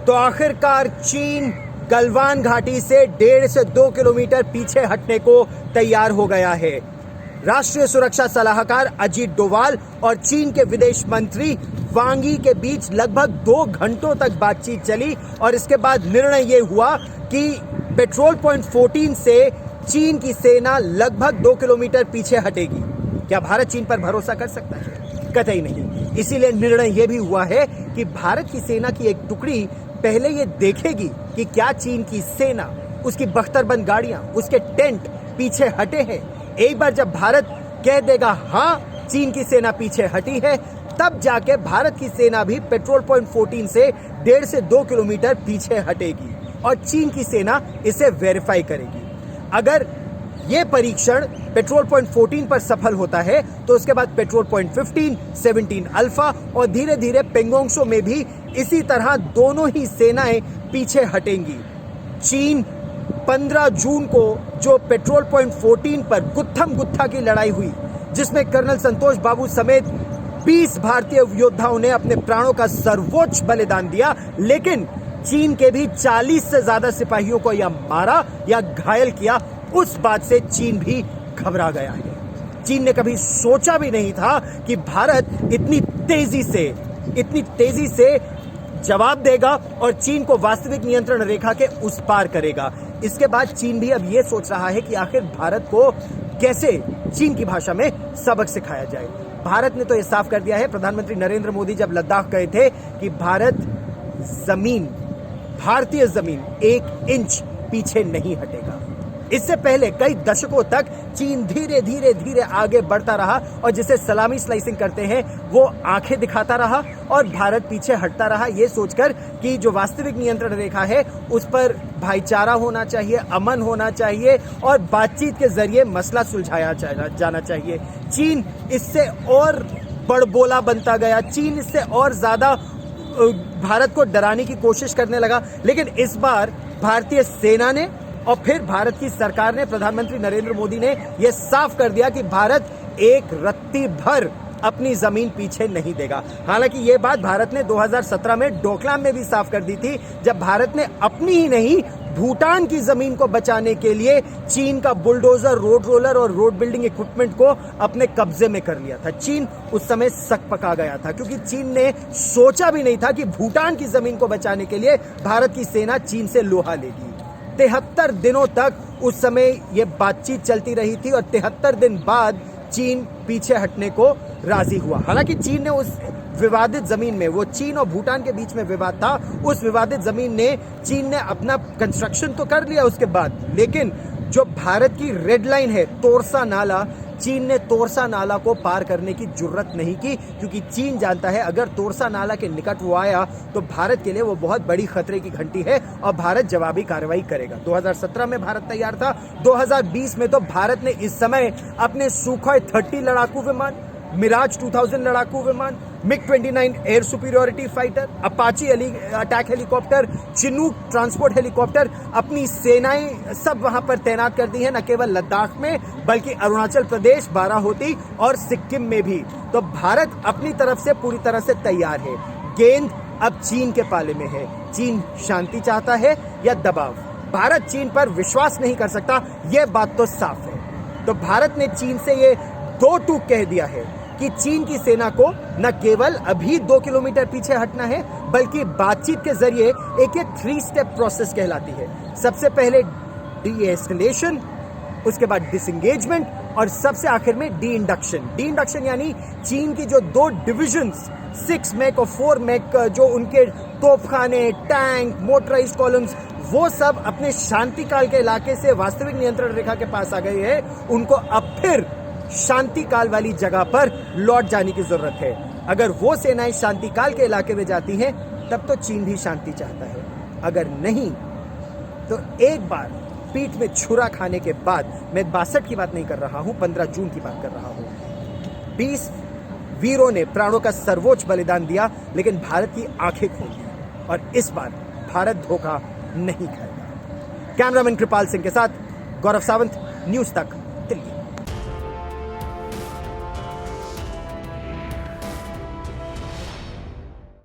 तो आखिरकार चीन गलवान घाटी से 1.5 से 2 किलोमीटर पीछे हटने को तैयार हो गया है। राष्ट्रीय सुरक्षा सलाहकार अजीत डोवाल और चीन के विदेश मंत्री वांग यी के बीच लगभग 2 घंटों तक बातचीत चली और इसके बाद निर्णय यह हुआ कि पेट्रोल पॉइंट 14 से चीन की सेना लगभग 2 किलोमीटर पीछे हटेगी। क्या भारत चीन पर भरोसा कर सकता है? कतई नहीं। इसीलिए निर्णय यह भी हुआ है कि भारत की सेना की एक टुकड़ी पहले यह देखेगी कि क्या चीन की सेना, उसकी बख्तरबंद गाड़ियां, उसके टेंट पीछे हटे हैं। एक बार जब भारत कह देगा हां चीन की सेना पीछे हटी है, तब जाके भारत की सेना भी पेट्रोल पॉइंट 14 से 1.5 से 2 किलोमीटर पीछे हटेगी और चीन की सेना इसे वेरीफाई करेगी। अगर यह परीक्षण पेट्रोल पॉइंट 14 पर सफल होता है तो उसके बाद पेट्रोल पॉइंट 15, 17 अल्फा और धीरे धीरे पेंगोंग त्सो में भी इसी तरह दोनों ही सेनाएं पीछे हटेंगी। चीन 15 जून को जो पेट्रोल पॉइंट 14 पर गुत्थम गुत्था की लड़ाई हुई, जिसमें कर्नल संतोष बाबू समेत 20 भारतीय योद्धाओं ने अपने प्राणों का सर्वोच्च बलिदान दिया, लेकिन चीन के भी 40 से ज्यादा सिपाहियों को या मारा या घायल किया, उस बात से चीन भी घबरा गया है। चीन ने कभी सोचा भी नहीं था कि भारत इतनी तेजी से जवाब देगा और चीन को वास्तविक नियंत्रण रेखा के उस पार करेगा। इसके बाद चीन भी अब यह सोच रहा है कि आखिर भारत को कैसे चीन की भाषा में सबक सिखाया जाए। भारत ने तो यह साफ कर दिया है, प्रधानमंत्री नरेंद्र मोदी जब लद्दाख गए थे, कि भारतीय जमीन 1 इंच पीछे नहीं हटेगा। इससे पहले कई दशकों तक चीन धीरे धीरे आगे बढ़ता रहा और जिसे सलामी स्लाइसिंग कहते हैं वो आंखें दिखाता रहा और भारत पीछे हटता रहा, ये सोचकर कि जो वास्तविक नियंत्रण रेखा है उस पर भाईचारा होना चाहिए, अमन होना चाहिए और बातचीत के जरिए मसला सुलझाया जाना चाहिए। चीन इससे और बड़बोला बनता गया, चीन इससे और ज्यादा भारत को डराने की कोशिश करने लगा। लेकिन इस बार भारतीय सेना ने और फिर भारत की सरकार ने, प्रधानमंत्री नरेंद्र मोदी ने यह साफ कर दिया कि भारत एक रत्ती भर अपनी जमीन पीछे नहीं देगा। हालांकि यह बात भारत ने 2017 में डोकलाम में भी साफ कर दी थी, जब भारत ने अपनी ही नहीं भूटान की जमीन को बचाने के लिए चीन का बुलडोजर, रोड रोलर और रोड बिल्डिंग इक्विपमेंट को अपने कब्जे में कर लिया था। चीन उस समय सक पका गया था, क्योंकि चीन ने सोचा भी नहीं था कि भूटान की जमीन को बचाने के लिए भारत की सेना चीन से लोहा लेगी। 73 दिनों तक उस समय यह बातचीत चलती रही थी और 73 दिन बाद चीन पीछे हटने को राजी हुआ। हालांकि चीन ने उस विवादित जमीन में, वो चीन और भूटान के बीच में विवाद था, उस विवादित जमीन ने चीन ने अपना कंस्ट्रक्शन तो कर लिया उसके बाद, लेकिन जो भारत की रेड लाइन है तोरसा नाला, चीन ने तोरसा नाला को पार करने की जुर्रत नहीं की, क्योंकि चीन जानता है अगर तोरसा नाला के निकट वो आया तो भारत के लिए वो बहुत बड़ी खतरे की घंटी है और भारत जवाबी कार्रवाई करेगा। 2017 में भारत तैयार था, 2020 में तो भारत ने इस समय अपने सुखोई 30 लड़ाकू विमान, मिराज 2000 लड़ाकू विमान, MiG-29 air superiority fighter, Apache attack helicopter, Chinook transport helicopter, अपनी सेनाएं सब वहां पर तैनात कर दी है, न केवल लद्दाख में बल्कि अरुणाचल प्रदेश, बाराहोती और सिक्किम में भी। तो भारत अपनी तरफ से पूरी तरह से तैयार है। गेंद अब चीन के पाले में है। चीन शांति चाहता है या दबाव? भारत चीन पर विश्वास नहीं कर सकता, यह बात तो साफ है। तो भारत ने चीन से ये 2 टूक कह दिया है कि चीन की सेना को न केवल अभी 2 किलोमीटर पीछे हटना है, बल्कि बातचीत के जरिए एक 3 स्टेप प्रोसेस कहलाती है। सबसे पहले डी-एस्केलेशन, उसके बाद डिसएंगेजमेंट और सबसे आखिर में डी इंडक्शन यानी चीन की जो 2 डिविजन्स 6 मैक और 4 मैक जो उनके तोपखाने, टैंक, मोटराइज्ड कॉलम्स, वो सब अपने शांति काल के इलाके से वास्तविक नियंत्रण रेखा के पास आ गए हैं, उनको अब फिर शांति काल वाली जगह पर लौट जाने की जरूरत है। अगर वो सेनाएं शांति काल के इलाके में जाती हैं तब तो चीन भी शांति चाहता है, अगर नहीं तो एक बार पीठ में छुरा खाने के बाद, मैं 62 की बात नहीं कर रहा हूं, 15 जून की बात कर रहा हूं, 20 वीरों ने प्राणों का सर्वोच्च बलिदान दिया, लेकिन भारत की आंखें खोल दी और इस बार भारत धोखा नहीं खाएगा। कैमरामैन कृपाल सिंह के साथ गौरव सावंत, न्यूज तक।